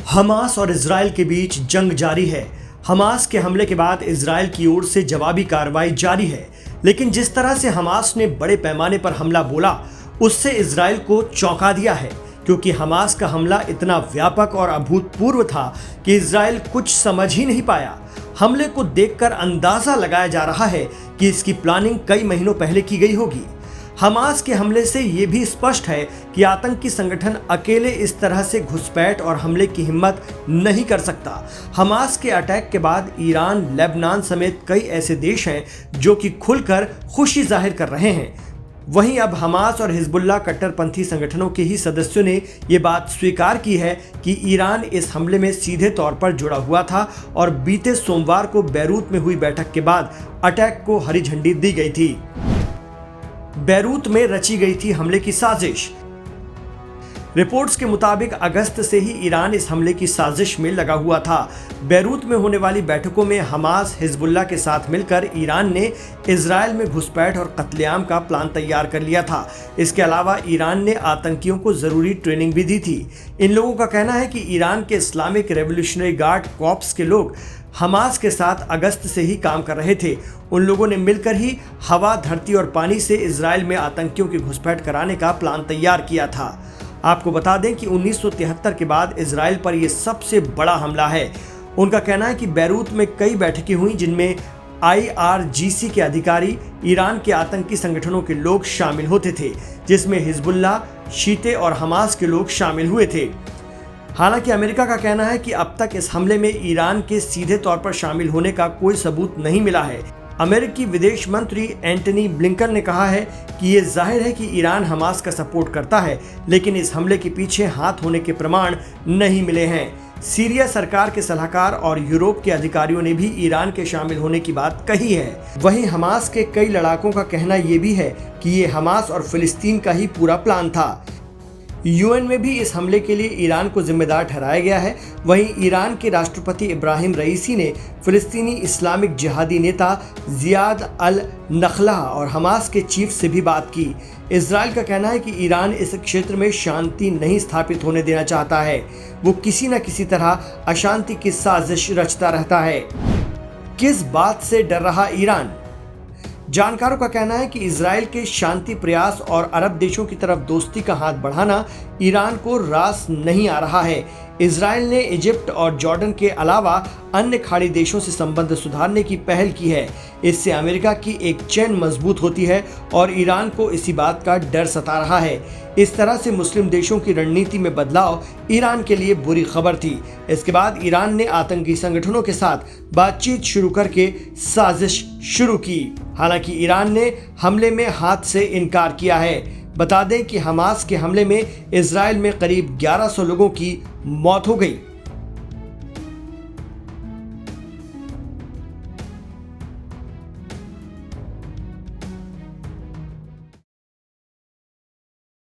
Hamas और Israel के बीच जंग जारी है। हमास के हमले के बाद इजराइल की ओर से जवाबी कार्रवाई जारी है, लेकिन जिस तरह से हमास ने बड़े पैमाने पर हमला बोला, उससे इजराइल को चौंका दिया है, क्योंकि हमास का हमला इतना व्यापक और अभूतपूर्व था कि इजराइल कुछ समझ ही नहीं पाया। हमले को देखकर अंदाजा लगाया जा रहा है कि इसकी प्लानिंग कई महीनों पहले की गई होगी। हमास के हमले से ये भी स्पष्ट है कि आतंकी संगठन अकेले इस तरह से घुसपैठ और हमले की हिम्मत नहीं कर सकता। हमास के अटैक के बाद ईरान, लेबनान समेत कई ऐसे देश हैं जो कि खुलकर खुशी जाहिर कर रहे हैं। वहीं अब हमास और हिजबुल्लाह कट्टरपंथी संगठनों के ही सदस्यों ने ये बात स्वीकार की है कि ईरान इस हमले में सीधे तौर पर जुड़ा हुआ था और बीते सोमवार को बैरूत में हुई बैठक के बाद अटैक को हरी झंडी दी गई थी। बैरूत में रची गई थी हमले की साजिश। रिपोर्ट्स के मुताबिक अगस्त से ही ईरान इस हमले की साजिश में लगा हुआ था। बैरूत में होने वाली बैठकों में हमास, हिजबुल्लाह के साथ मिलकर ईरान ने इजराइल में घुसपैठ और कत्लेआम का प्लान तैयार कर लिया था। इसके अलावा ईरान ने आतंकियों को जरूरी ट्रेनिंग भी दी थी। इन लोगों का कहना है कि ईरान के इस्लामिक रेवोल्यूशनरी गार्ड कॉर्प्स के लोग हमास के साथ अगस्त से ही काम कर रहे थे। उन लोगों ने मिलकर ही हवा, धरती और पानी से इजराइल में आतंकियों की घुसपैठ कराने का प्लान तैयार किया था। आपको बता दें कि 1973 के बाद इजराइल पर यह सबसे बड़ा हमला है। उनका कहना है कि बैरूत में कई बैठकें हुई जिनमें IRGC के अधिकारी, ईरान के आतंकी संगठनों के लोग शामिल होते थे, जिसमें हिजबुल्लाह, शीते और हमास के लोग शामिल हुए थे। हालांकि अमेरिका का कहना है कि अब तक इस हमले में ईरान के सीधे तौर पर शामिल होने का कोई सबूत नहीं मिला है। अमेरिकी विदेश मंत्री एंटनी ब्लिंकन ने कहा है कि ये जाहिर है कि ईरान हमास का सपोर्ट करता है, लेकिन इस हमले के पीछे हाथ होने के प्रमाण नहीं मिले हैं। सीरिया सरकार के सलाहकार और यूरोप के अधिकारियों ने भी ईरान के शामिल होने की बात कही है। वहीं हमास के कई लड़ाकों का कहना यह भी है कि ये हमास और फिलिस्तीन का ही पूरा प्लान था। UN में भी इस हमले के लिए ईरान को जिम्मेदार ठहराया गया है। वहीं ईरान के राष्ट्रपति इब्राहिम रईसी ने फिलिस्तीनी इस्लामिक जिहादी नेता जियाद अल नखला और हमास के चीफ से भी बात की। इजराइल का कहना है कि ईरान इस क्षेत्र में शांति नहीं स्थापित होने देना चाहता है। वो किसी न किसी तरह अशांति की साजिश रचता रहता है। किस बात से डर रहा ईरान? जानकारों का कहना है कि इजराइल के शांति प्रयास और अरब देशों की तरफ दोस्ती का हाथ बढ़ाना ईरान को रास नहीं आ रहा है। इजराइल ने इजिप्ट और जॉर्डन के अलावा अन्य खाड़ी देशों से संबंध सुधारने की पहल की है। इससे अमेरिका की एक चेन मजबूत होती है और ईरान को इसी बात का डर सता रहा है। इस तरह से मुस्लिम देशों की रणनीति में बदलाव ईरान के लिए बुरी खबर थी। इसके बाद ईरान ने आतंकी संगठनों के साथ बातचीत शुरू करके साजिश शुरू की। हालांकि ईरान ने हमले में हाथ से इनकार किया है। बता दें कि हमास के हमले में इजराइल में करीब 1100 लोगों की मौत हो गई।